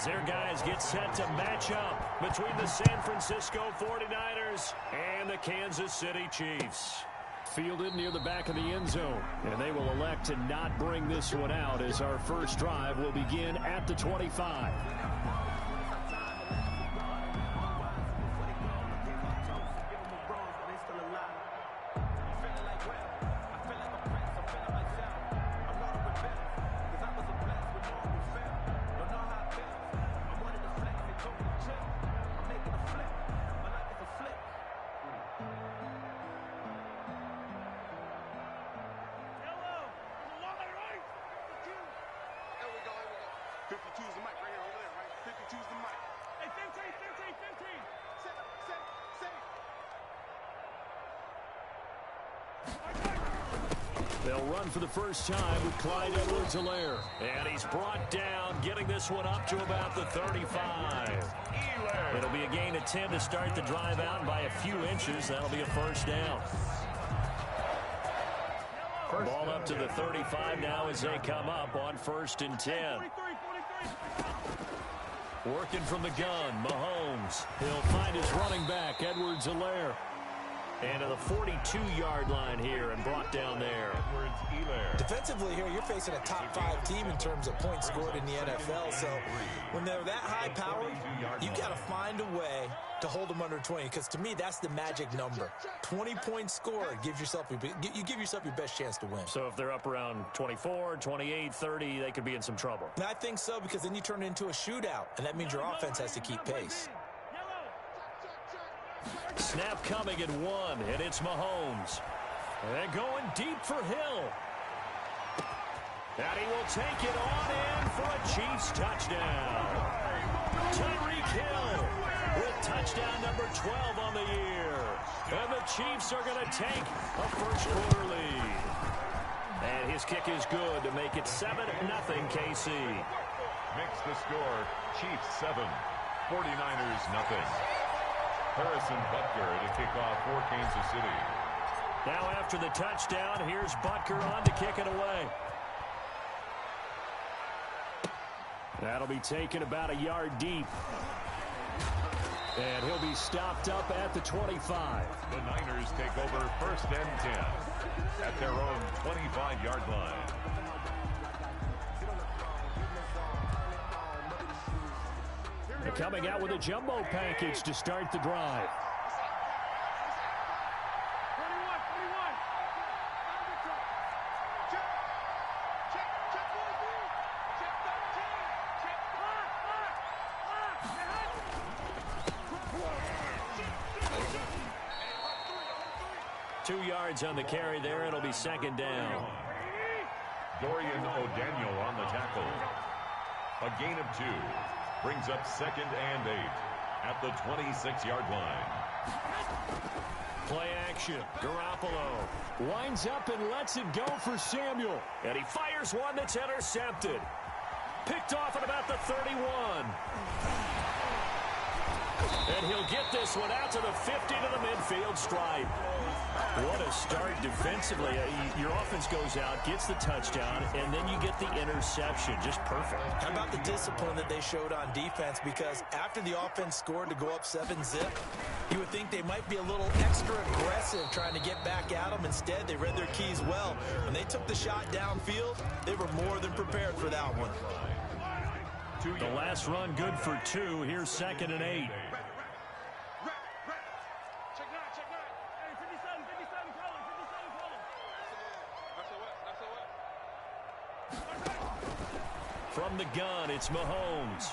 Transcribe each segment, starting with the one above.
Their guys get set to match up between the San Francisco 49ers and the Kansas City Chiefs. Fielded near the back of the end zone, and they will elect to not bring this one out as our first drive will begin at the 25. They'll run for the first time with Clyde Edwards-Helaire. And he's brought down, getting this one up to about the 35. It'll be a gain of 10 to start the drive out by a few inches. That'll be a first down. Ball up to the 35 now as they come up on 1st and 10. Working from the gun, Mahomes. He'll find his running back, Edwards-Helaire. And to the 42-yard line here and brought down there. Defensively here, you're facing a top-5 team in terms of points scored in the NFL. So when they're that high-powered, you got to find a way to hold them under 20. Because to me, that's the magic number. 20 points scored, you give yourself your best chance to win. So if they're up around 24, 28, 30, they could be in some trouble. And I think so, because then you turn it into a shootout, and that means your offense has to keep pace. Snap coming at 1, and it's Mahomes. And going deep for Hill. And he will take it on in for a Chiefs touchdown. Tyreek Hill with touchdown number 12 on the year. And the Chiefs are going to take a first-quarter lead. And his kick is good to make it 7-0 KC. Makes the score Chiefs 7, 49ers nothing. Harrison Butker to kick off for Kansas City. Now after the touchdown, here's Butker on to kick it away. That'll be taken about a yard deep. And he'll be stopped up at the 25. The Niners take over 1st and 10 at their own 25-yard line. They're coming out with a jumbo package to start the drive. Two yards on the carry there. It'll be 2nd down. Dorian O'Daniel on the tackle. A gain of 2. Brings up 2nd and 8 at the 26-yard line. Play action. Garoppolo winds up and lets it go for Samuel. And he fires one that's intercepted. Picked off at about the 31. And he'll get this one out to the 50 to the midfield stripe. What a start defensively. Your offense goes out, gets the touchdown, and then you get the interception. Just perfect. How about the discipline that they showed on defense? Because after the offense scored to go up 7-zip, you would think they might be a little extra aggressive trying to get back at them. Instead, they read their keys well. When they took the shot downfield, they were more than prepared for that one. The last run good for 2. Here's 2nd and 8. From the gun, it's Mahomes.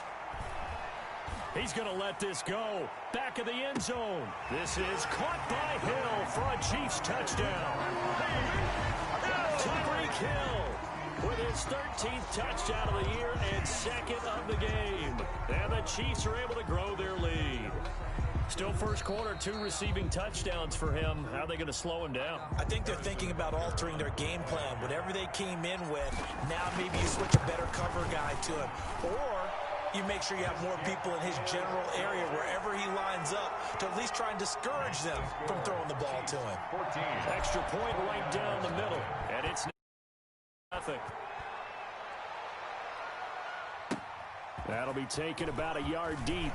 He's going to let this go. Back of the end zone. This is caught by Hill for a Chiefs touchdown. Tyreek Hill with his 13th touchdown of the year and 2nd of the game. And the Chiefs are able to grow their lead. Still first quarter, 2 receiving touchdowns for him. How are they going to slow him down? I think they're thinking about altering their game plan. Whatever they came in with, now maybe you switch a better cover guy to him. Or you make sure you have more people in his general area wherever he lines up to at least try and discourage them from throwing the ball to him. 14. Extra point right down the middle. And it's nothing. That'll be taken about a yard deep.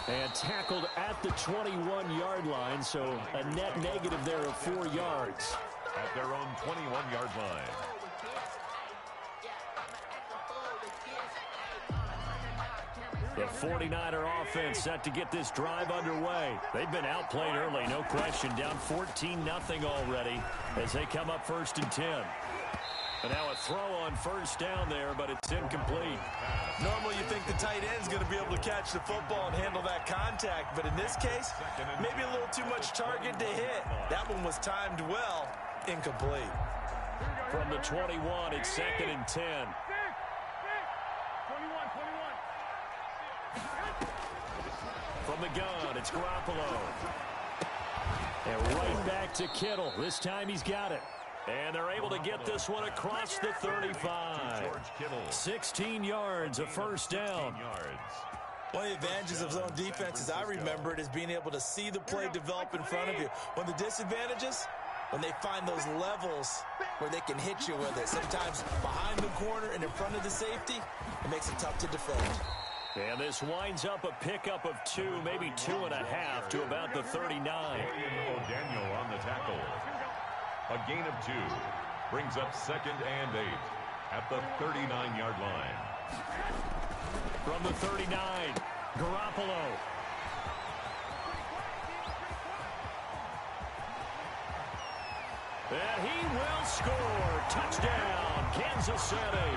And tackled at the 21-yard line, so a net negative there of 4 yards. At their own 21-yard line. The 49er offense set to get this drive underway. They've been outplayed early, no question. Down 14-0 already as they come up 1st and 10. And now a throw on 1st down there, but it's incomplete. Normally you think the tight end's going to be able to catch the football and handle that contact, but in this case, maybe a little too much target to hit. That one was timed well. Incomplete. From the 21, it's 2nd and 10. From the gun, it's Garoppolo. And right back to Kittle. This time he's got it. And they're able to get this one across the 35. 16 yards, a 1st down. One of the advantages of zone defense, as I remember it, is being able to see the play develop in front of you. One of the disadvantages, when they find those levels where they can hit you with it. Sometimes behind the corner and in front of the safety, it makes it tough to defend. And this winds up a pickup of 2, maybe 2.5 to about the 39. Daniel on the tackle. A gain of 2 brings up 2nd and 8 at the 39-yard line. From the 39, Garoppolo. And he will score. Touchdown, Kansas City.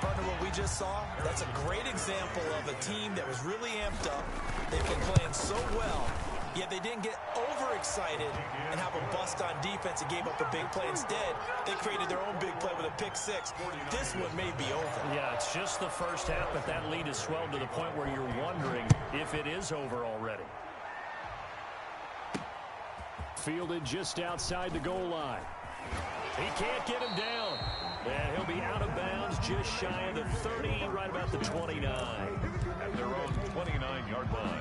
Partner, what we just saw, that's a great example of a team that was really amped up. They've been playing so well, yet they didn't get overexcited and have a bust on defense and gave up a big play. Instead, they created their own big play with a pick 6. This one may be over. Yeah, it's just the first half, but that lead has swelled to the point where you're wondering if it is over already. Fielded just outside the goal line. He can't get him down. And he'll be out of bounds just shy of the 30, right about the 29. At their own 29-yard line.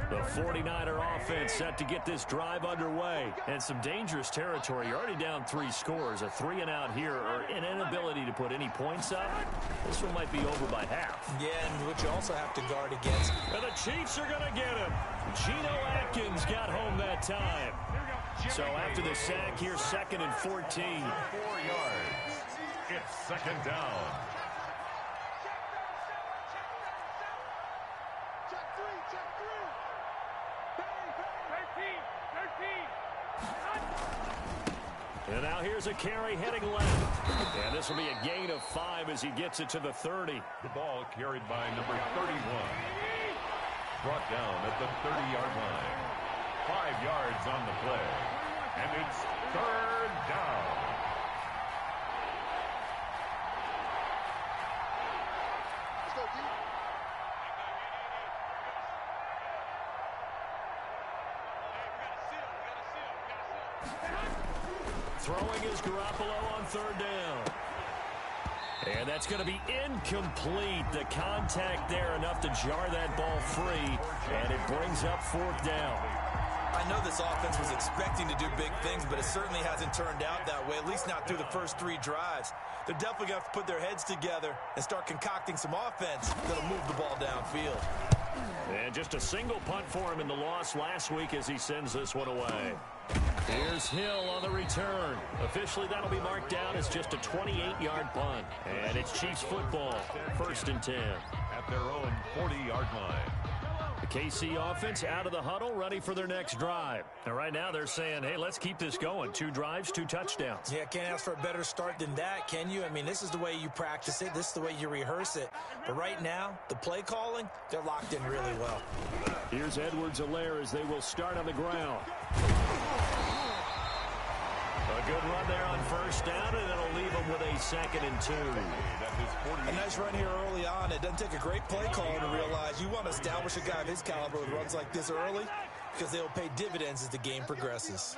The 49er offense set to get this drive underway. And some dangerous territory. You're already down 3 scores. A 3-and-out here, or an inability to put any points up. This one might be over by half. Yeah, and what you also have to guard against. And the Chiefs are going to get him. Geno Atkins got home that time. So after the sack, here's 2nd and 14. 4 yards. It's 2nd down. And now here's a carry heading left. And this will be a gain of 5 as he gets it to the 30. The ball carried by number 31. Brought down at the 30-yard line. 5 yards on the play. And it's 3rd down. Throwing is Garoppolo on 3rd down. And that's going to be incomplete. The contact there enough to jar that ball free. And it brings up 4th down. I know this offense was expecting to do big things, but it certainly hasn't turned out that way, at least not through the first 3 drives. They're definitely going to have to put their heads together and start concocting some offense that'll move the ball downfield. And just a single punt for him in the loss last week as he sends this one away. Here's Hill on the return. Officially, that'll be marked down as just a 28-yard punt. And it's Chiefs football, 1st and 10. At their own 40-yard line. The KC offense out of the huddle, ready for their next drive. And right now they're saying, hey, let's keep this going. 2 drives, 2 touchdowns. Yeah, can't ask for a better start than that, can you? I mean, this is the way you practice it. This is the way you rehearse it. But right now, the play calling, they're locked in really well. Here's Edwards-Helaire as they will start on the ground. A good run there on 1st down, and it'll leave them with a 2nd and 2. A nice run here early on. It doesn't take a great play call to realize you want to establish a guy of his caliber with runs like this early because they'll pay dividends as the game progresses.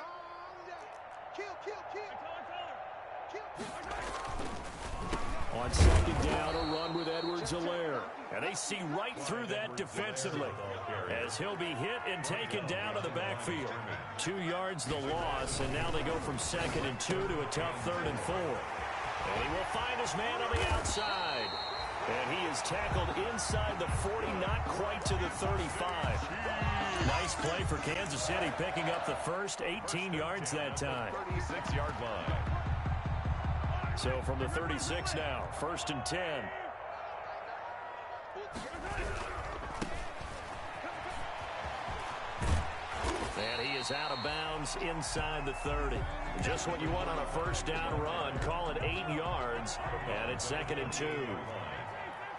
On second down, a run with Edwards-Helaire. And they see right through that defensively as he'll be hit and taken down to the backfield. 2 yards the loss, and now they go from 2nd and 2 to a tough 3rd and 4. And he will find his man on the outside. And he is tackled inside the 40, not quite to the 35. Nice play for Kansas City, picking up the first, 18 yards that time. 36-yard line. So from the 36 now, 1st and 10. And he is out of bounds inside the 30. Just what you want on a first down run. Call it 8 yards, and it's 2nd and 2.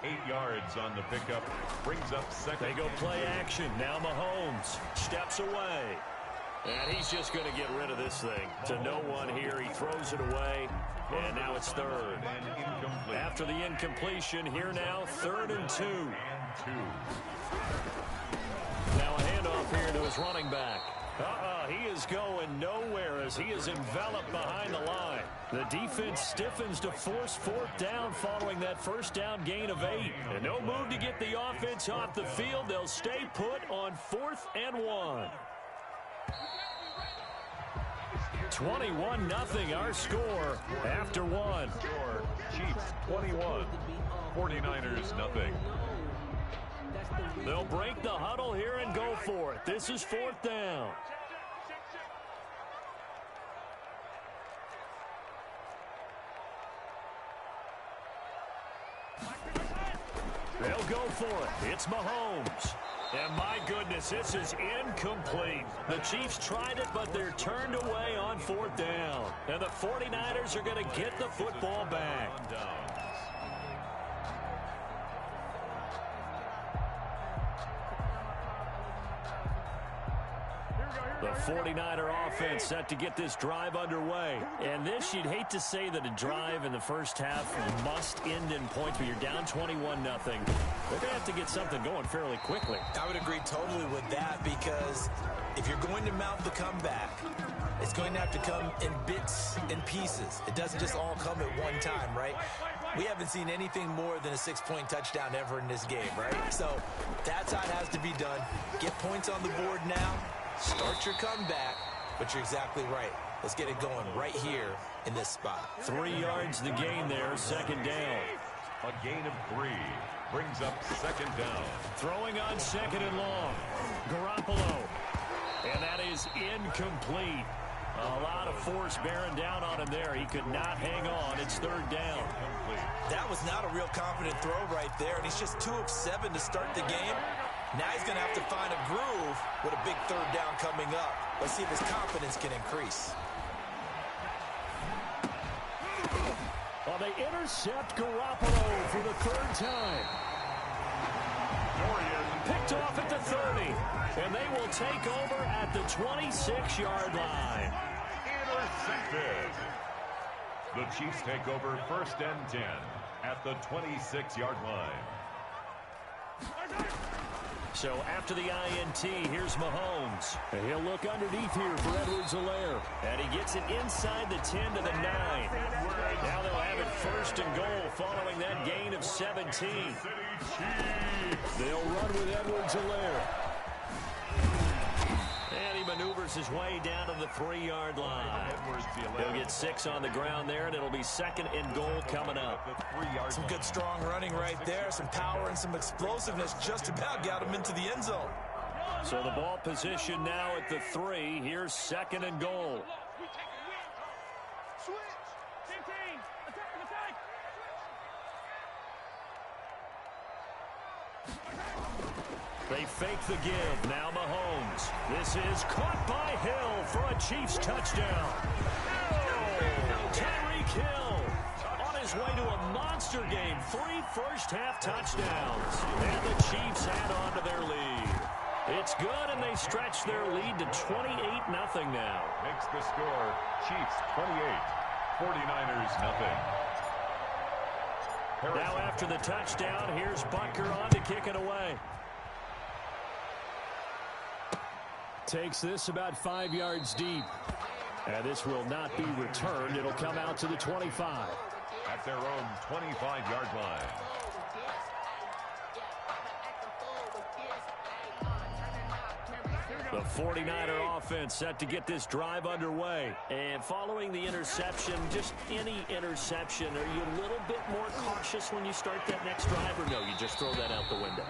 8 yards on the pickup. Brings up 2nd. They go play action. Now Mahomes steps away. And he's just going to get rid of this thing. To no one here. He throws it away. And now it's 3rd. After the incompletion, here now, 3rd and 2. Now a handoff here to his running back. He is going nowhere as he is enveloped behind the line. The defense stiffens to force 4th down following that first down gain of 8. And no move to get the offense off the field. They'll stay put on 4th and 1. 21-0 our score after 1. Chiefs 21, 49ers nothing. They'll break the huddle here and go for it. This is 4th down. They'll go for it. It's Mahomes. And my goodness, this is incomplete. The Chiefs tried it, but they're turned away on 4th down. And the 49ers are going to get the football back. The 49er offense set to get this drive underway. And this, you'd hate to say that a drive in the first half must end in points, but you're down 21-0. They're going to have to get something going fairly quickly. I would agree totally with that, because if you're going to mount the comeback, it's going to have to come in bits and pieces. It doesn't just all come at one time, right? We haven't seen anything more than a 6-point touchdown ever in this game, right? So that's how it has to be done. Get points on the board now. Start your comeback, but you're exactly right. Let's get it going right here in this spot. 3 yards the gain there, 2nd down. A gain of 3 brings up 2nd down. Throwing on 2nd and long. Garoppolo. And that is incomplete. A lot of force bearing down on him there. He could not hang on. It's 3rd down. That was not a real confident throw right there, and he's just 2 of 7 to start the game. Now he's going to have to find a groove with a big 3rd down coming up. Let's see if his confidence can increase. Well, they intercept Garoppolo for the 3rd time. Picked off at the 30. And they will take over at the 26-yard line. Intercepted. The Chiefs take over 1st and 10 at the 26-yard line. So after the INT, here's Mahomes. And he'll look underneath here for Edwards-Helaire. And he gets it inside the 10 to the 9. Now they'll have it 1st and goal following that gain of 17. They'll run with Edwards-Helaire. And he maneuvers his way down to the 3-yard line. He'll get 6 on the ground there, and it'll be 2nd and goal coming up. Some good strong running right there. Some power and some explosiveness just about got him into the end zone. So the ball position now at the 3. Here's 2nd and goal. They fake the give. Now Mahomes. This is caught by Hill for a Chiefs touchdown. Tyreek Hill on his way to a monster game. 3 first-half touchdowns. And the Chiefs add on to their lead. It's good, and they stretch their lead to 28-0 now. Makes the score Chiefs 28, 49ers nothing. Now after the touchdown, here's Butker on to kick it away. Takes this about 5 yards deep. And this will not be returned. It'll come out to the 25. At their own 25-yard line. The 49er offense set to get this drive underway. And following the interception, just any interception, are you a little bit more cautious when you start that next drive, or no, you just throw that out the window?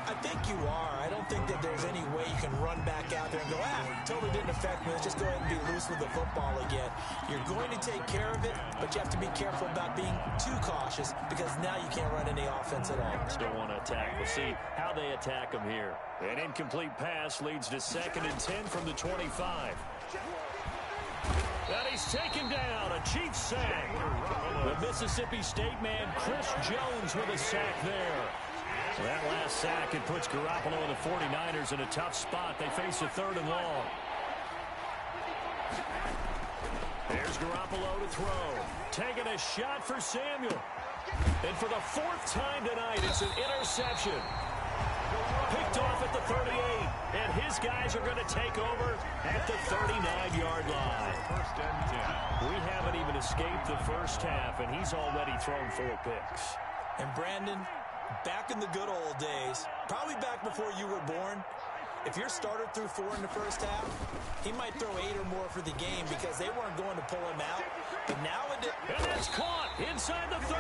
I think you are. I don't think that there's any way you can run back out there and go, totally didn't affect me. Let's just go ahead and be loose with the football again. You're going to take care of it, but you have to be careful about being too cautious because now you can't run any offense at all. Still want to attack. We'll see how they attack them here. An incomplete pass leads to 2nd and 10 from the 25. And he's taken down. A Chiefs sack. The Mississippi State man, Chris Jones, with a sack there. That last sack, it puts Garoppolo and the 49ers in a tough spot. They face a 3rd and long. There's Garoppolo to throw. Taking a shot for Samuel. And for the 4th time tonight, it's an interception. Picked off at the 38. And his guys are going to take over at the 39-yard line. 1st and 10. We haven't even escaped the first half, and he's already thrown 4 picks. And Brandon, back in the good old days, probably back before you were born, if your starter threw 4 in the first half, he might throw 8 or more for the game because they weren't going to pull him out. But nowadays... And that's caught inside the 30.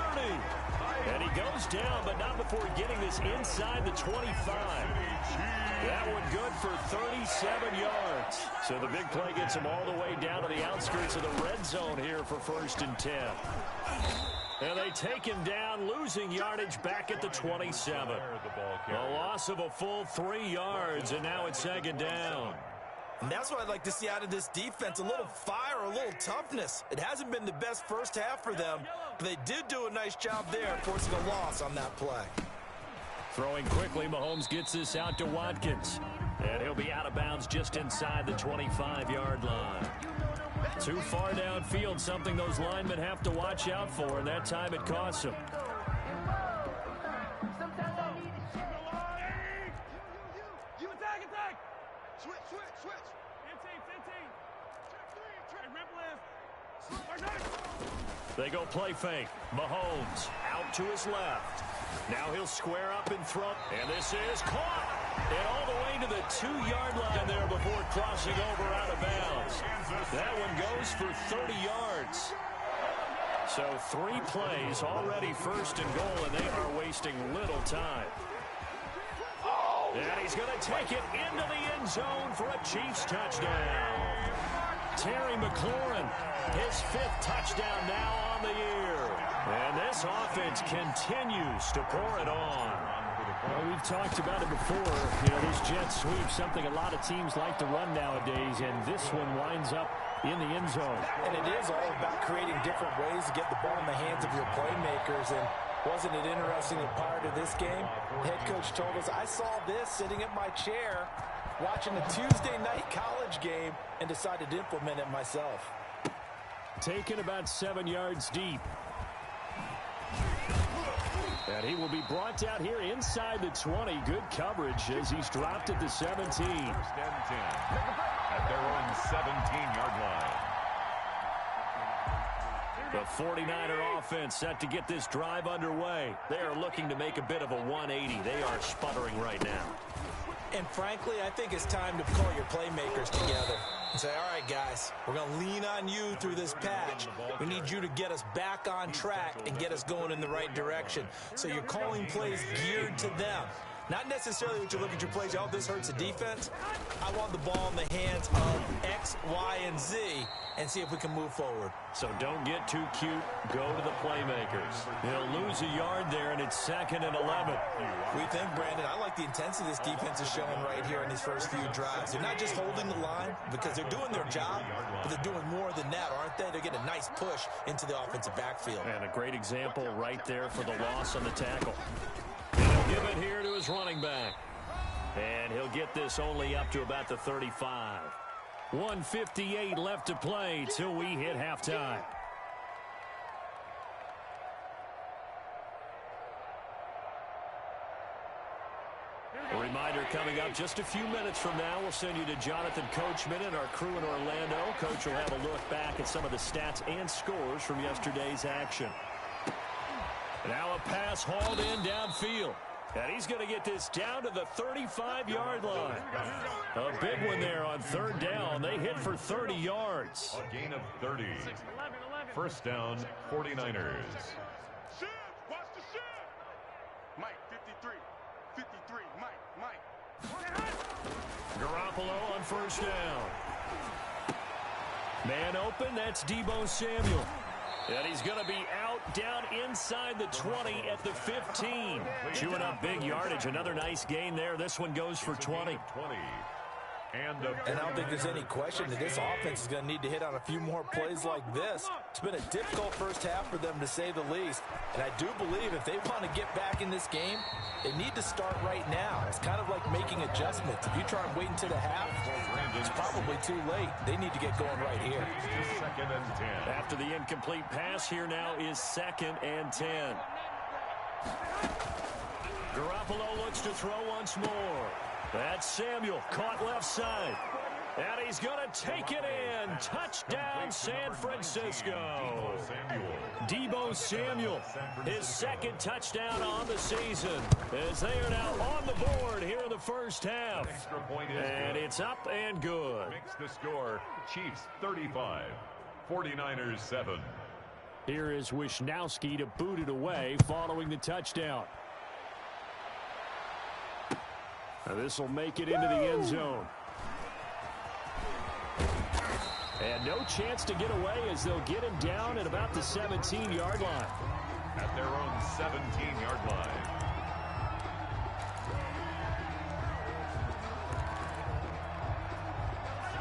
And he goes down, but not before getting this inside the 25. That one good for 37 yards. So the big play gets him all the way down to the outskirts of the red zone here for 1st and 10. And they take him down, losing yardage back at the 27. A loss of a full 3 yards, and now it's 2nd down. And that's what I'd like to see out of this defense, a little fire, a little toughness. It hasn't been the best first half for them, but they did do a nice job there, forcing a loss on that play. Throwing quickly, Mahomes gets this out to Watkins. And he'll be out of bounds just inside the 25-yard line. Too far downfield, something those linemen have to watch out for, and that time it costs them. They go play fake. Mahomes out to his left. Now he'll square up and throw. And this is caught. And all the way to the 2-yard line there before crossing over out of bounds. That one goes for 30 yards. So 3 plays already 1st and goal, and they are wasting little time. And he's going to take it into the end zone for a Chiefs touchdown. Terry McLaurin, his 5th touchdown now on the year. And this offense continues to pour it on. Well, we've talked about it before. You know, this jet sweep, something a lot of teams like to run nowadays, and this one winds up in the end zone. And it is all about creating different ways to get the ball in the hands of your playmakers. And wasn't it interesting that prior to this game, the head coach told us, I saw this sitting at my chair watching a Tuesday night college game and decided to implement it myself. Taken about 7 yards deep. And he will be brought out here inside the 20. Good coverage as he's dropped at the 17. 1st and 10. At their own 17-yard line. The 49er offense set to get this drive underway. They are looking to make a bit of a 180. They are sputtering right now. And frankly, I think it's time to call your playmakers together and say, all right, guys, we're going to lean on you through this patch. We need you to get us back on track and get us going in the right direction. So you're calling plays geared to them. Not necessarily what you look at your plays, oh, this hurts the defense. I want the ball in the hands of X, Y, and Z and see if we can move forward. So don't get too cute. Go to the playmakers. He'll lose a yard there, and it's 2nd and 11. We think, Brandon, I like the intensity this defense is showing right here in these first few drives. They're not just holding the line because they're doing their job, but they're doing more than that, aren't they? They're getting a nice push into the offensive backfield. And a great example right there for the loss on the tackle. He'll give it here to his running back. And he'll get this only up to about the 35. 1:58 left to play till we hit halftime. A reminder coming up just a few minutes from now, we'll send you to Jonathan Coachman and our crew in Orlando. Coach will have a look back at some of the stats and scores from yesterday's action. Now a pass hauled in downfield. And he's going to get this down to the 35-yard line. A big one there on third down. They hit for 30 yards. A gain of 30. First down, 49ers. Watch the shit. Mike, 53. 53. Mike. Garoppolo on first down. Man open, that's Deebo Samuel. And he's going to be out down inside the 20 at the 15. Chewing up big yardage. Another nice gain there. This one goes for 20. And I don't think there's any question that this offense is going to need to hit on a few more plays like this. It's been a difficult first half for them, to say the least. And I do believe if they want to get back in this game, they need to start right now. It's kind of like making adjustments. If you try and wait until the half, it's probably too late. They need to get going right here. Second and 10. After the incomplete pass, here now is 2nd and 10. Garoppolo looks to throw once more. That's Samuel, caught left side. And he's going to take it in. Touchdown, San Francisco. Deebo Samuel, his second touchdown on the season, as they are now on the board here in the first half. And it's up and good. Makes the score, Chiefs 35, 49ers 7. Here is Wisnowski to boot it away following the touchdown. Now this will make it into the end zone. And no chance to get away as they'll get him down at about the 17-yard line. At their own 17-yard line.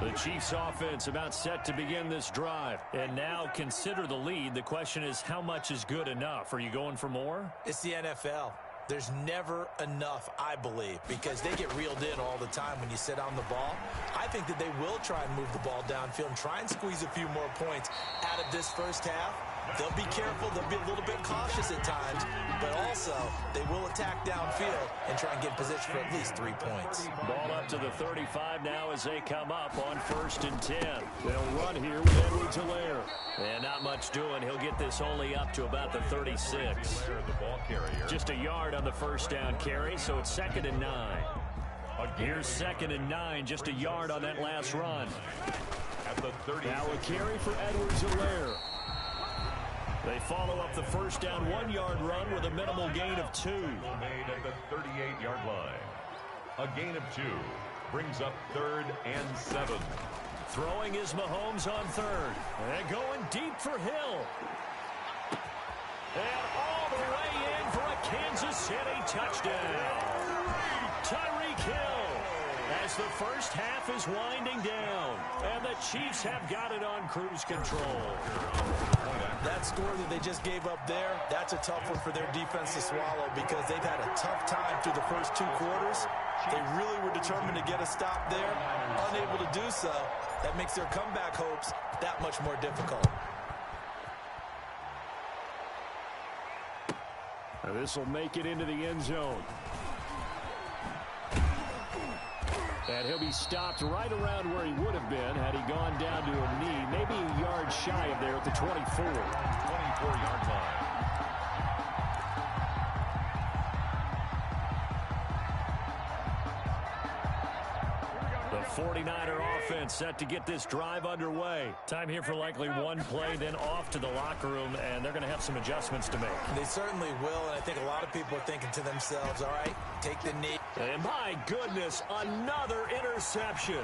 The Chiefs offense about set to begin this drive. And now consider the lead. The question is, how much is good enough? Are you going for more? It's the NFL. There's never enough, I believe, because they get reeled in all the time when you sit on the ball. I think that they will try and move the ball downfield and try and squeeze a few more points out of this first half. They'll be careful. They'll be a little bit cautious at times, but also they will attack downfield and try and get in position for at least 3 points. Ball up to the 35 now as they come up on 1st and 10. They'll run here with Edwards-Helaire. And not much doing. He'll get this only up to about the 36. Just a yard on the first down carry, so it's 2nd and 9. Here's 2nd and 9, just a yard on that last run. Now a carry for Edwards-Helaire. They follow up the first down 1-yard run with a minimal gain of 2. Made at the 38-yard line. A gain of 2 brings up 3rd and 7. Throwing is Mahomes on 3rd. And going deep for Hill. And all the way in for a Kansas City touchdown. Tyreek Hill, as the first half is winding down. And the Chiefs have got it on cruise control. That score that they just gave up there, that's a tough one for their defense to swallow because they've had a tough time through the first 2 quarters. They really were determined to get a stop there, unable to do so. That makes their comeback hopes that much more difficult. Now this will make it into the end zone. And he'll be stopped right around where he would have been had he gone down to a knee, maybe a yard shy of there at the 24. 24-yard line. The 49er offense set to get this drive underway. Time here for likely one play, then off to the locker room, and they're going to have some adjustments to make. They certainly will, and I think a lot of people are thinking to themselves, all right, take the knee. And my goodness, another interception.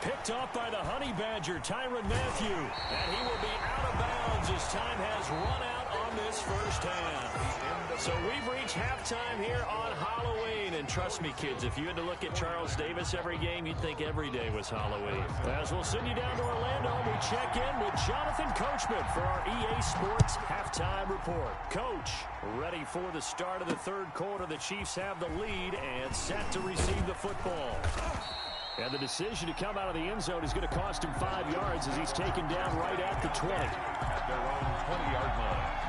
Picked off by the Honey Badger, Tyrann Mathieu. And he will be out of bounds as time has run out on this first half. So we've reached halftime here on Halloween. And trust me, kids, if you had to look at Charles Davis every game, you'd think every day was Halloween. As we'll send you down to Orlando, we check in with Jonathan Coachman for our EA Sports Halftime Report. Coach, ready for the start of the third quarter. The Chiefs have the lead and set to receive the football. And the decision to come out of the end zone is going to cost him 5 yards as he's taken down right at the 20. At their own 20-yard line.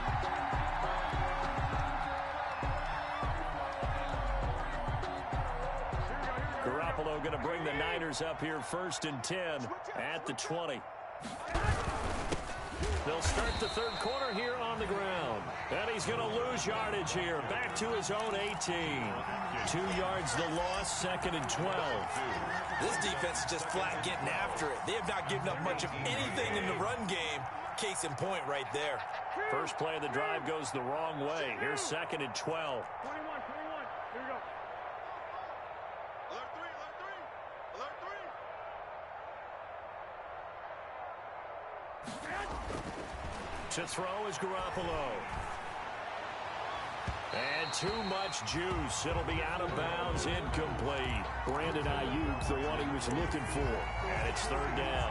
Garoppolo going to bring the Niners up here 1st and 10 at the 20. They'll start the third quarter here on the ground. And he's going to lose yardage here. Back to his own 18. 2 yards the loss, 2nd and 12. This defense is just flat getting after it. They have not given up much of anything in the run game. Case in point right there. First play of the drive goes the wrong way. Here's 2nd and 12. 21. Here we go. Alert 3. Alert 3. To throw is Garoppolo. And too much juice. It'll be out of bounds, incomplete. Brandon Ayuk, the one he was looking for. And it's 3rd down.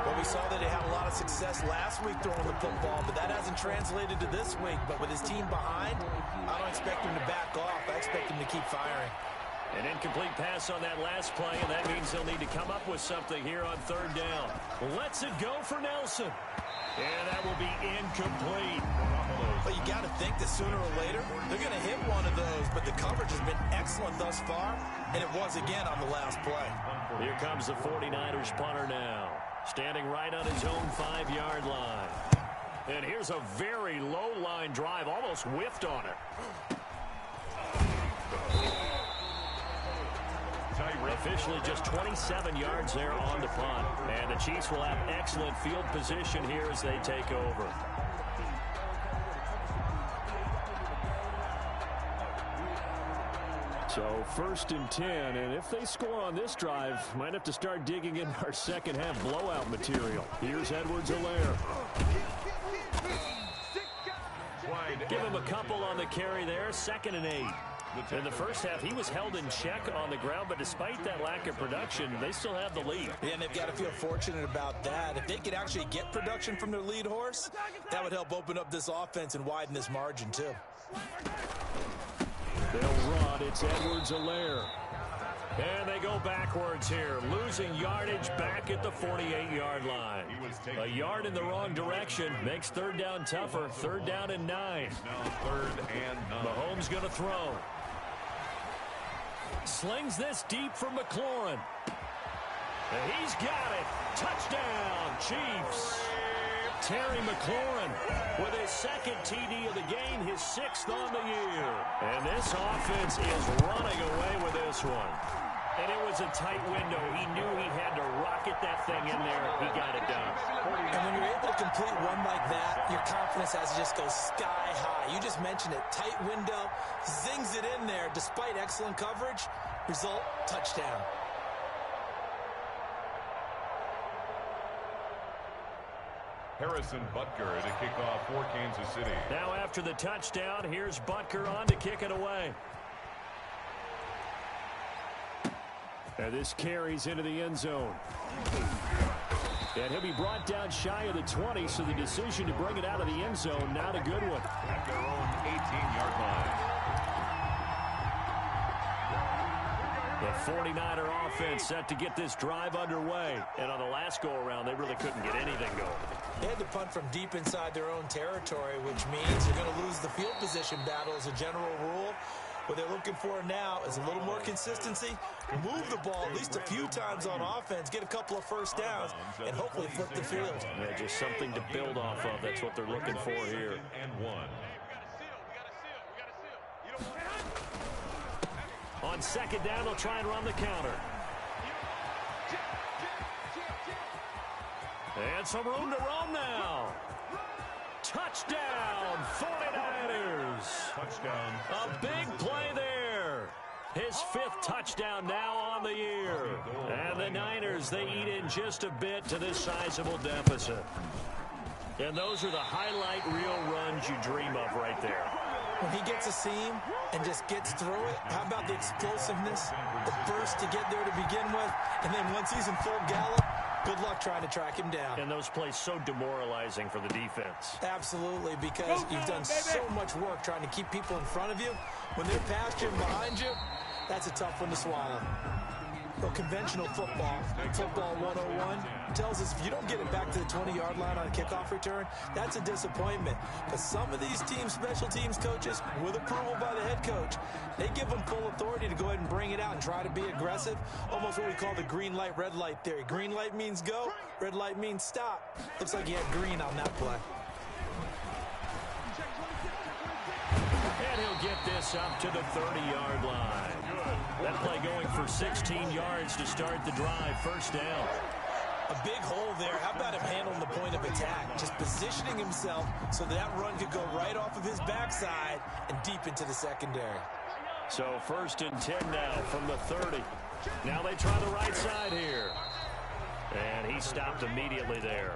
Well, we saw that he had a lot of success last week throwing the football, but that hasn't translated to this week. But with his team behind, I don't expect him to back off. I expect him to keep firing. An incomplete pass on that last play, and that means they'll need to come up with something here on 3rd down. Let's it go for Nelson. And that will be incomplete. But you got to think that sooner or later, they're going to hit one of those. But the coverage has been excellent thus far, and it was again on the last play. Here comes the 49ers punter now. Standing right on his own 5-yard line. And here's a very low-line drive, almost whiffed on it. Officially just 27 yards there on the punt. And the Chiefs will have excellent field position here as they take over. So 1st and 10, and if they score on this drive, might have to start digging in our second half blowout material. Here's Edwards-Helaire. Give him a couple on the carry there, 2nd and 8. In the first half, he was held in check on the ground, but despite that lack of production, they still have the lead. Yeah, and they've got to feel fortunate about that. If they could actually get production from their lead horse, that would help open up this offense and widen this margin, too. They'll run. It's Edwards-Helaire. And they go backwards here, losing yardage back at the 48-yard line. A yard in the wrong direction makes 3rd down tougher. 3rd down and 9. Now 3rd and 9. Mahomes going to throw. Slings this deep for McLaurin. And he's got it. Touchdown, Chiefs. Terry McLaurin with his 2nd TD of the game, his 6th on the year. And this offense is running away with this one. And it was a tight window. He knew he had to rocket that thing in there. He got it done. And when you're able to complete one like that, your confidence has to just go sky high. You just mentioned it. Tight window, zings it in there despite excellent coverage. Result, touchdown. Harrison Butker to kick off for Kansas City. Now after the touchdown, here's Butker on to kick it away. And this carries into the end zone. And he'll be brought down shy of the 20, so the decision to bring it out of the end zone, not a good one. At their own 18-yard line. The 49er offense set to get this drive underway. And on the last go-around, they really couldn't get anything going. They had to punt from deep inside their own territory, which means they're going to lose the field position battle as a general rule. What they're looking for now is a little more consistency, move the ball at least a few times on offense, get a couple of first downs, and hopefully flip the field. Yeah, just something to build off of. That's what they're looking for here. And 1. On 2nd down, they'll try and run the counter. And some room to roam now. Touchdown, 49ers. Touchdown. A big play there. His 5th touchdown now on the year. And the Niners, they eat in just a bit to this sizable deficit. And those are the highlight reel runs you dream of right there. When he gets a seam and just gets through it, how about the explosiveness, the burst to get there to begin with, and then once he's in full gallop, good luck trying to track him down. And those plays so demoralizing for the defense. Absolutely, because you've done so much work trying to keep people in front of you. When they're past you and behind you, that's a tough one to swallow. Well, conventional football 101, tells us if you don't get it back to the 20-yard line on a kickoff return, that's a disappointment. But some of these teams, special teams coaches, with approval by the head coach, they give them full authority to go ahead and bring it out and try to be aggressive. Almost what we call the green light, red light theory. Green light means go, red light means stop. Looks like you had green on that play. And he'll get this up to the 30-yard line. That play going for 16 yards to start the drive. First down. A big hole there. How about him handling the point of attack? Just positioning himself so that run could go right off of his backside and deep into the secondary. So 1st and 10 now from the 30. Now they try the right side here. And he stopped immediately there.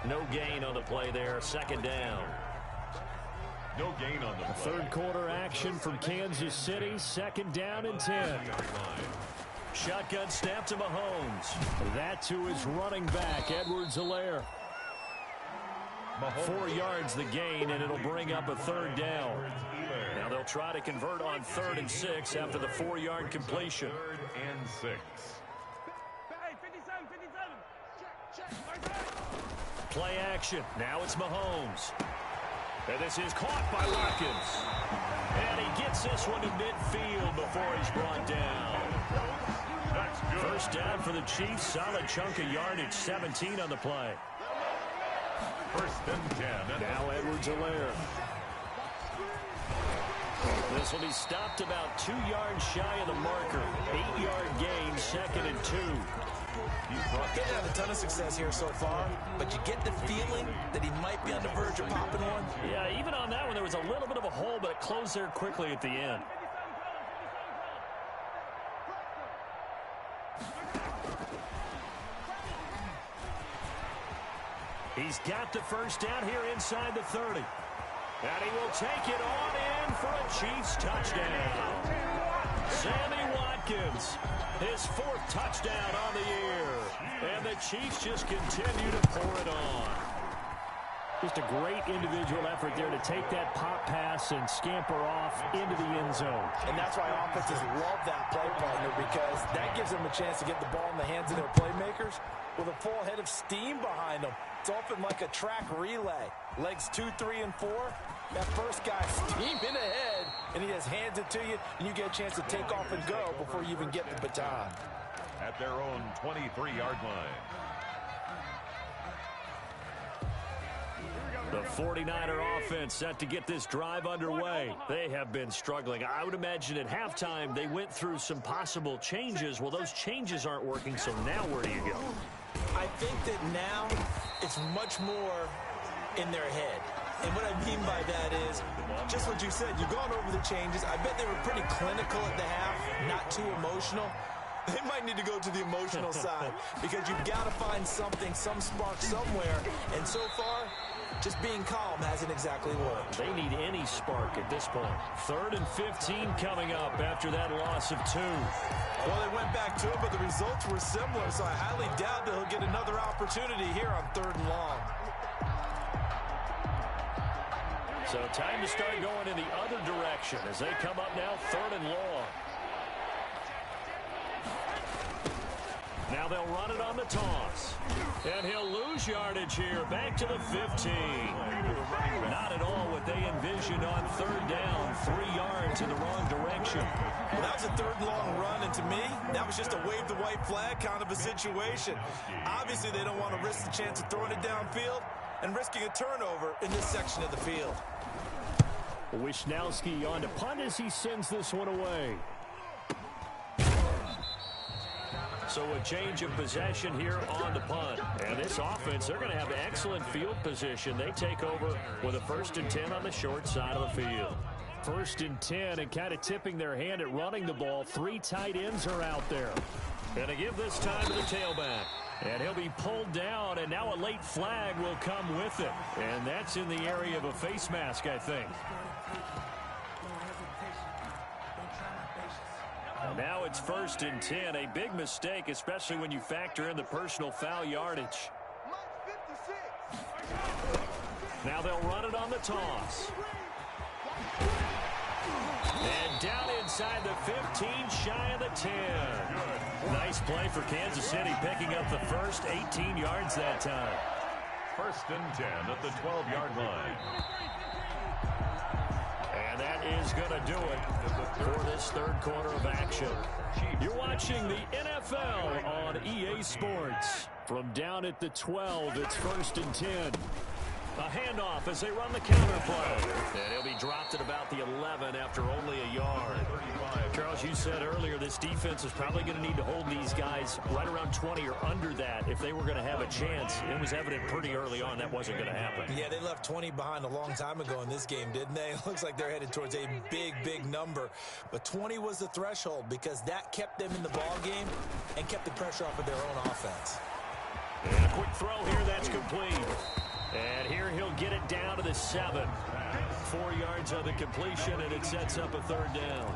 No gain on the play there. 2nd down. No gain on the play. Third quarter action from Kansas City. 2nd down and 10. Shotgun snap to Mahomes. That to his running back, Edwards-Helaire. 4 yards the gain, and it'll bring up a 3rd down. Now they'll try to convert on 3rd and 6 after the 4-yard completion. 3rd and 6. Hey, 57, 57. Play action. Now it's Mahomes. And this is caught by Watkins. And he gets this one to midfield before he's brought down. That's good. First down for the Chiefs. Solid chunk of yardage. 17 on the play. 1st and 10. Now Edwards-Helaire. This will be stopped about 2 yards shy of the marker. 8-yard gain, 2nd and 2. They've had a ton of success here so far, but you get the feeling that he might be on the verge of popping one. Yeah, even on that one, there was a little bit of a hole, but it closed there quickly at the end. He's got the first down here inside the 30. And he will take it on in for a Chiefs touchdown. Sammy Watkins, his 4th touchdown on the year. And the Chiefs just continue to pour it on. Just a great individual effort there to take that pop pass and scamper off into the end zone. And that's why offenses love that play partner, because that gives them a chance to get the ball in the hands of their playmakers with a full head of steam behind them. It's often like a track relay. Legs 2, 3, and 4. That first guy steaming ahead, and he just hands it to you, and you get a chance to take off and go before you even get the baton. At their own 23-yard line. The 49er offense set to get this drive underway. They have been struggling. I would imagine at halftime they went through some possible changes. Well, those changes aren't working, so now where do you go? I think that now it's much more in their head. And what I mean by that is just what you said. You've gone over the changes. I bet they were pretty clinical at the half, not too emotional. They might need to go to the emotional side because you've got to find something, some spark somewhere. And so far, just being calm hasn't exactly worked. They need any spark at this point. 3rd and 15 coming up after that loss of 2. Well, they went back to it, but the results were similar, so I highly doubt that he'll get another opportunity here on 3rd and long. So time to start going in the other direction as they come up now 3rd and long. Now they'll run it on the toss. And he'll lose yardage here. Back to the 15. Not at all what they envisioned on 3rd down. 3 yards in the wrong direction. Well, that was a 3rd and long run, and to me, that was just a wave the white flag kind of a situation. Obviously, they don't want to risk the chance of throwing it downfield and risking a turnover in this section of the field. Wisnowski on to punt as he sends this one away. So a change of possession here on the punt. And this offense, they're going to have excellent field position. They take over with a 1st and 10 on the short side of the field. 1st and 10 and kind of tipping their hand at running the ball. 3 tight ends are out there. And to give this time to the tailback. And he'll be pulled down, and now a late flag will come with it. And that's in the area of a face mask, I think. Now it's 1st and 10. A big mistake, especially when you factor in the personal foul yardage. Now they'll run it on the toss. And down inside the 15, shy of the 10. Nice play for Kansas City, picking up the first 18 yards that time. 1st and 10 at the 12-yard line. And that is going to do it for this third quarter of action. You're watching the NFL on EA Sports. From down at the 12, it's 1st and 10. A handoff as they run the counter play. And he'll be dropped at about the 11 after only a yard. Charles, you said earlier this defense is probably going to need to hold these guys right around 20 or under that if they were going to have a chance. It was evident pretty early on that wasn't going to happen. Yeah, they left 20 behind a long time ago in this game, didn't they? It looks like they're headed towards a big number. But 20 was the threshold because that kept them in the ball game and kept the pressure off of their own offense. And a quick throw here, that's complete. And here he'll get it down to the 7. 4 yards on the completion, and it sets up a 3rd down.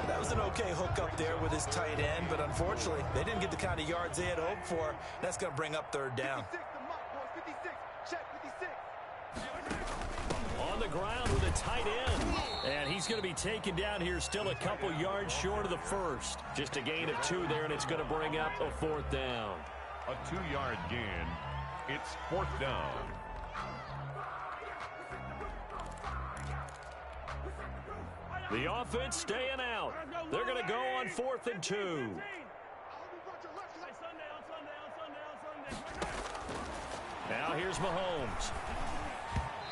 That was an okay hook up there with his tight end, but unfortunately, they didn't get the kind of yards they had hoped for. That's going to bring up 3rd down. On the ground with a tight end. And he's going to be taken down here still a couple yards short of the 1st. Just a gain of 2 there, and it's going to bring up a 4th down. A 2-yard gain. It's 4th down. The offense staying out. They're going to go on 4th and 2. Now here's Mahomes.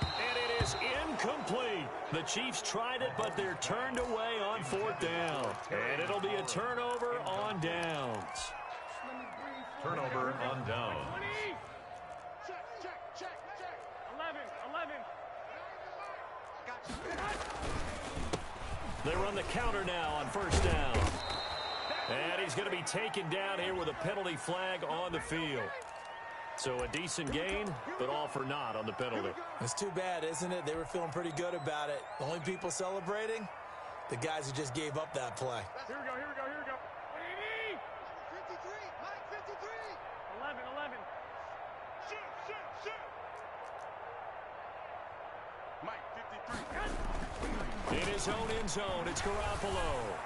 And it is incomplete. The Chiefs tried it, but they're turned away on 4th down. And it'll be a turnover on downs. Turnover on downs. Check. 11. They run the counter now on 1st down. And he's going to be taken down here with a penalty flag on the field. So a decent gain, but all for naught on the penalty. It's too bad, isn't it? They were feeling pretty good about it. The only people celebrating, the guys who just gave up that play. Here we go. 11. Shoot. Mike, 53. In his own end zone, it's Garoppolo.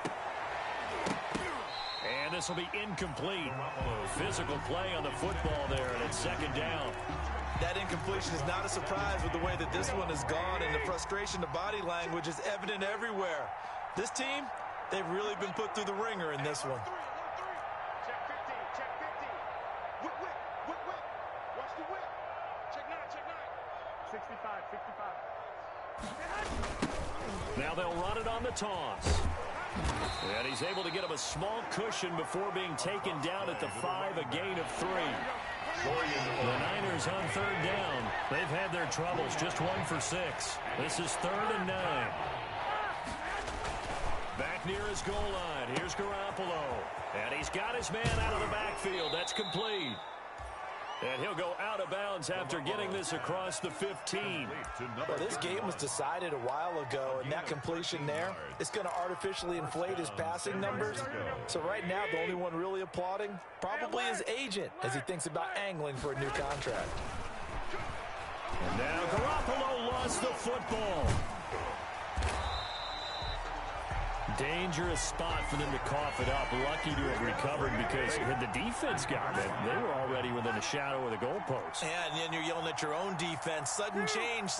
And this will be incomplete. Physical play on the football there, and it's 2nd down. That incompletion is not a surprise with the way that this one has gone, and the frustration, the body language is evident everywhere. This team, they've really been put through the ringer in this one. Check 15. Whip. Watch the whip. Check 9. 65. Now they'll run it on the toss. And he's able to get him a small cushion before being taken down at the 5, a gain of 3. The Niners on 3rd down. They've had their troubles, just 1 for 6. This is 3rd and 9. Back near his goal line. Here's Garoppolo. And he's got his man out of the backfield. That's complete. And he'll go out of bounds after getting this across the 15. Well, this game was decided a while ago, and that completion there, it's going to artificially inflate his passing numbers. So right now, the only one really applauding probably his agent as he thinks about angling for a new contract. And now Garoppolo lost the football. Dangerous spot for them to cough it up. Lucky to have recovered because had the defense got it, they were already within a shadow of the goalpost. Yeah, and then you're yelling at your own defense. Sudden change.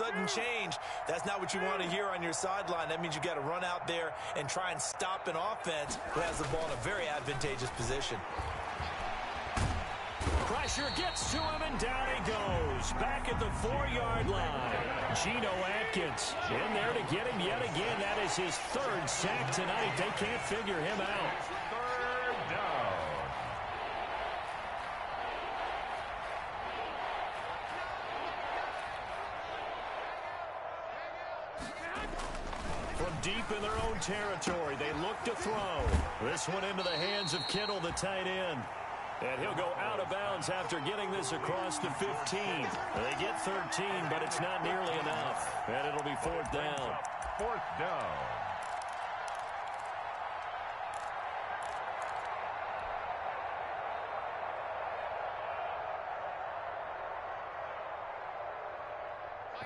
That's not what you want to hear on your sideline. That means you got to run out there and try and stop an offense who has the ball in a very advantageous position. Pressure gets to him, and down he goes. Back at the 4-yard line. Geno Atkins in there to get him yet again. That is his 3rd sack tonight. They can't figure him out. 3rd down. From deep in their own territory, they look to throw. This one into the hands of Kittle, the tight end. And he'll go out of bounds after getting this across the 15. They get 13, but it's not nearly enough. And it'll be 4th down. 4th down.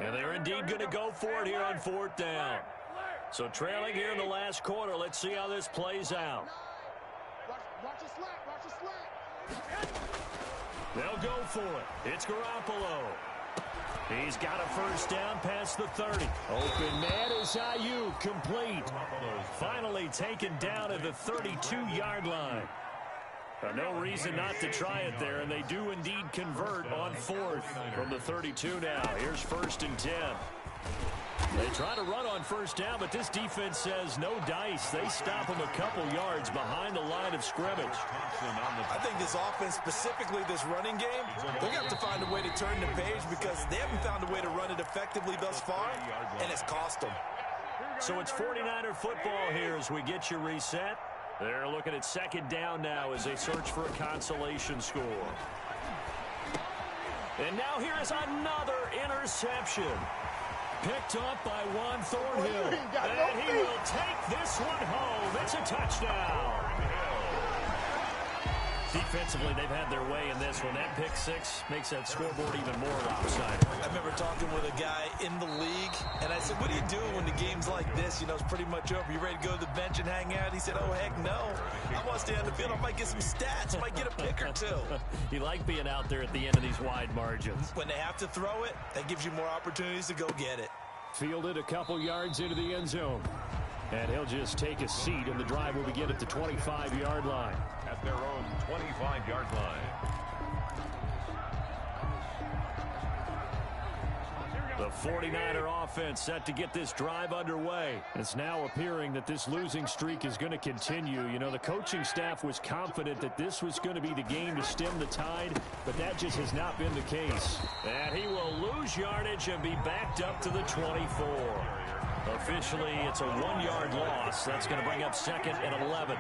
And they're indeed going to go for it here on 4th down. So trailing here in the last quarter. Let's see how this plays out. Watch it slap. Watch it slap. They'll go for it. It's Garoppolo. He's got a first down past the 30. Open man is Ayuk, complete. Finally taken down at the 32-yard line. No reason not to try it there, and they do indeed convert on fourth from the 32 now. Here's 1st and 10. They try to run on first down, but this defense says no dice. They stop them a couple yards behind the line of scrimmage. I think this offense, specifically this running game, they're going to have to find a way to turn the page because they haven't found a way to run it effectively thus far, and it's cost them. So it's 49er football here as we get you reset. They're looking at 2nd down now as they search for a consolation score. And now here is another interception. Picked up by Juan Thornhill. And he will take this one home. It's a touchdown. Defensively, they've had their way in this one. That pick six makes that scoreboard even more lopsided. I remember talking with a guy in the league, and I said, what do you do when the game's like this? You know, it's pretty much over. You ready to go to the bench and hang out? He said, oh, heck no. I want to stay on the field. I might get some stats. I might get a pick or two. You like being out there at the end of these wide margins. When they have to throw it, that gives you more opportunities to go get it. Fielded a couple yards into the end zone. And he'll just take a seat, and the drive will begin at the 25-yard line. At their own 25-yard line. The 49er offense set to get this drive underway. It's now appearing that this losing streak is going to continue. You know, the coaching staff was confident that this was going to be the game to stem the tide, but that just has not been the case. And he will lose yardage and be backed up to the 24. Officially, it's a 1-yard loss. That's going to bring up 2nd and 11.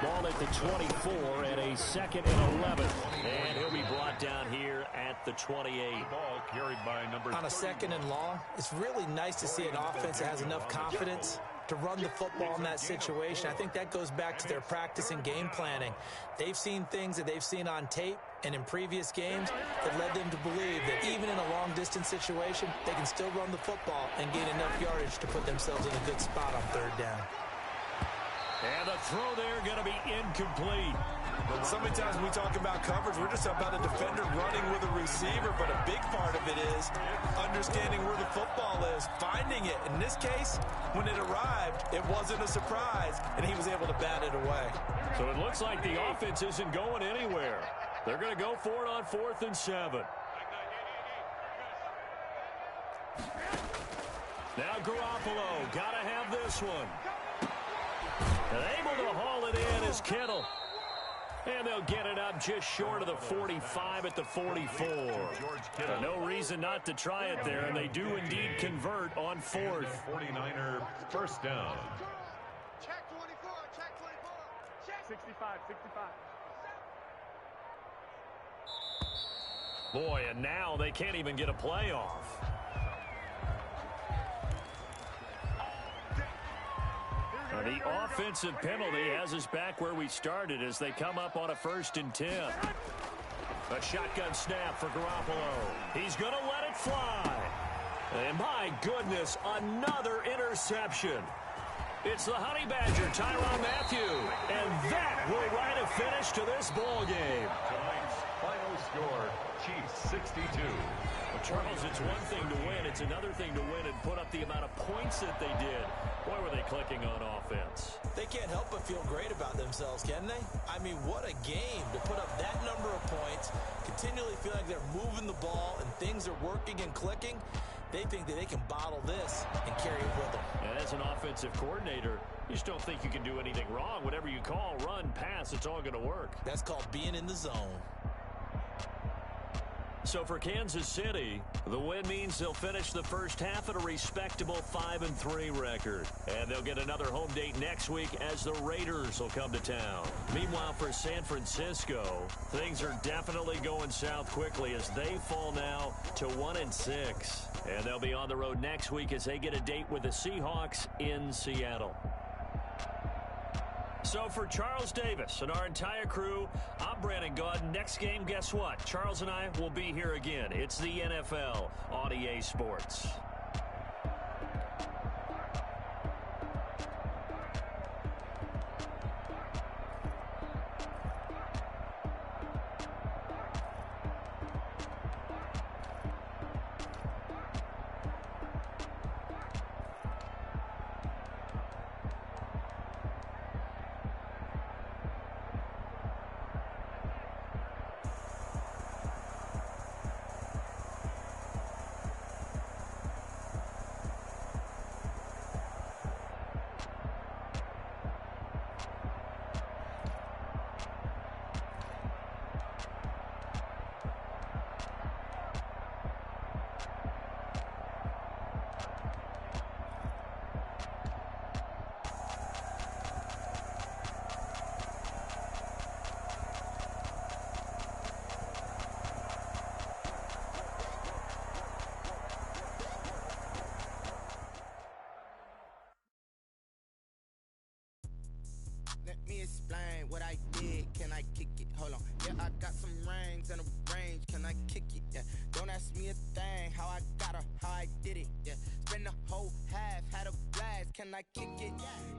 Ball at the 24 and a 2nd and 11. And he'll be brought down here at the 28. Ball carried by number on a 2nd and long, it's really nice to see an offense that has enough confidence to run the football in that situation. I think that goes back to their practice and game planning. They've seen things that they've seen on tape and in previous games that led them to believe that even in a long-distance situation, they can still run the football and gain enough yardage to put themselves in a good spot on 3rd down. And the throw there going to be incomplete. So many times when we talk about coverage, we're just about a defender running with a receiver, but a big part of it is understanding where the football is, finding it. In this case, when it arrived, it wasn't a surprise, and he was able to bat it away. So it looks like the offense isn't going anywhere. They're going to go for it on 4th and 7. Now Garoppolo, got to have this one. And able to haul it in is Kittle. And they'll get it up just short of the 45 at the 44. No reason not to try it there, and they do indeed convert on 4th. 49er first down. Check 24. Check 24. Check 65. 65. Boy, and now they can't even get a playoff. The offensive penalty has us back where we started as they come up on a 1st and 10. A shotgun snap for Garoppolo. He's going to let it fly. And my goodness, another interception. It's the Honey Badger, Tyrann Mathieu. And that will write a finish to this ball game. Tonight's final score, Chiefs 62. Well, Charles, it's one thing to win. It's another thing to win and put up the amount of points that they did. Boy, were they clicking on offense. They can't help but feel great about themselves, can they? I mean, what a game to put up that number of points, continually feel like they're moving the ball and things are working and clicking. They think that they can bottle this and carry it with them. And as an offensive coordinator, you just don't think you can do anything wrong. Whatever you call, run, pass, it's all going to work. That's called being in the zone. So for Kansas City, the win means they'll finish the first half at a respectable 5-3 record. And they'll get another home date next week as the Raiders will come to town. Meanwhile, for San Francisco, things are definitely going south quickly as they fall now to 1-6. And they'll be on the road next week as they get a date with the Seahawks in Seattle. So for Charles Davis and our entire crew, I'm Brandon Gaudin. Next game, guess what? Charles and I will be here again. It's the NFL on EA Sports. what I did, can I kick it? Hold on, yeah, I got some rings and a range, can I kick it? Yeah, don't ask me a thing, how I got her, how I did it. Yeah, spend the whole half, had a blast, can I kick it?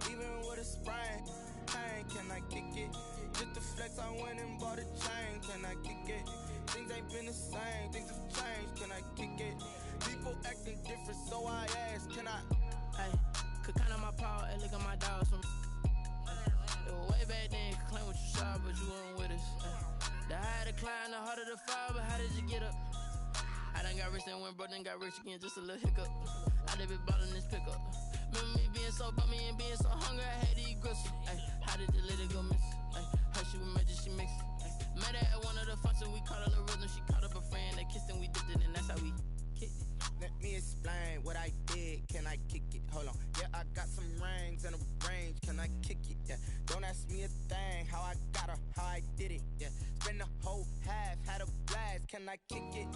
Even with a sprain, pain, can I kick it? Just to flex, I went and bought a chain, can I kick it? Things ain't been the same, things have changed, can I kick it? People acting different, so I ask, can I? Hey, could count on my paw, and look at my dogs from. It was way back then, could claim what you saw, but you weren't with us. The higher the climb, the harder the fall, but how did you get up? I done got rich and went broke, then got rich again, just a little hiccup. I done been ballin' this pickup. Remember me being so bummy and being so hungry, I had to eat gristle. Ay, how did you let it go miss? Ay, her she was magic, she mixed. Met her at one of the functions, we caught her the rhythm, she caught up a friend, they kissed and we dipped it, and that's how we kicked it. Let me explain what I did, can I kick it? Hold on, yeah, I got some rings and a range, can I kick it? Yeah, don't ask me a thing, how I got her, how I did it. Yeah, spend the whole half, had a blast, can I kick it?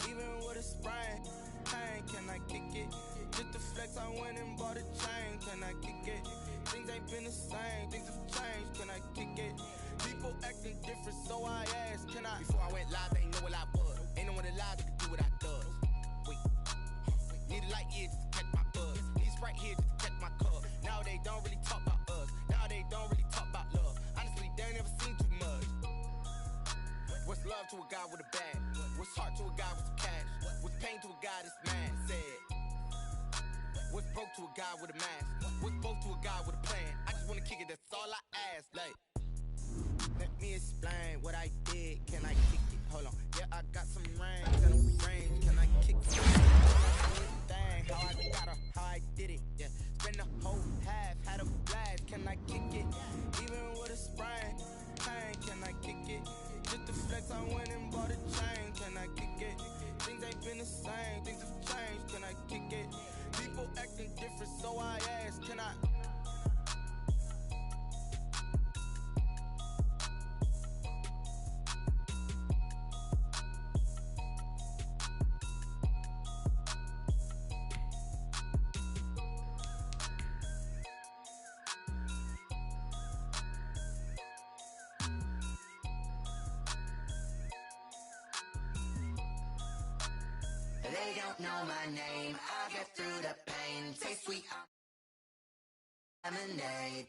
Even with a sprain, pain, can I kick it? Just to flex, I went and bought a chain, can I kick it? Things ain't been the same, things have changed, can I kick it? People acting different, so I asked, can I? Before I went live, they ain't know what I was. Ain't no one alive that could do what I does. Wait, need a light here just to catch my buzz. Need Sprite here just to catch my cup. Now they don't really talk about us. Now they don't really talk about love. Honestly, they ain't never seen too much. What's love to a guy with a bag? What's heart to a guy with some cash? What's pain to a guy that's mad? Said. What's broke to a guy with a mask? What's broke to a guy with a plan? I just wanna kick it, that's all I ask. Like, let me explain what I did, can I kick it? Hold on, yeah, I got some rings and a range, can I kick it? Thing, how I got her, how I did it, yeah. Spend the whole half, had a blast, can I kick it? Even with a sprain, pain, can I kick it? Just to flex, I went and bought a chain, can I kick it? Things ain't been the same, things have changed, can I kick it? People acting different, so I ask, can I? They don't know my name, I'll get through the pain. Taste sweet lemonade.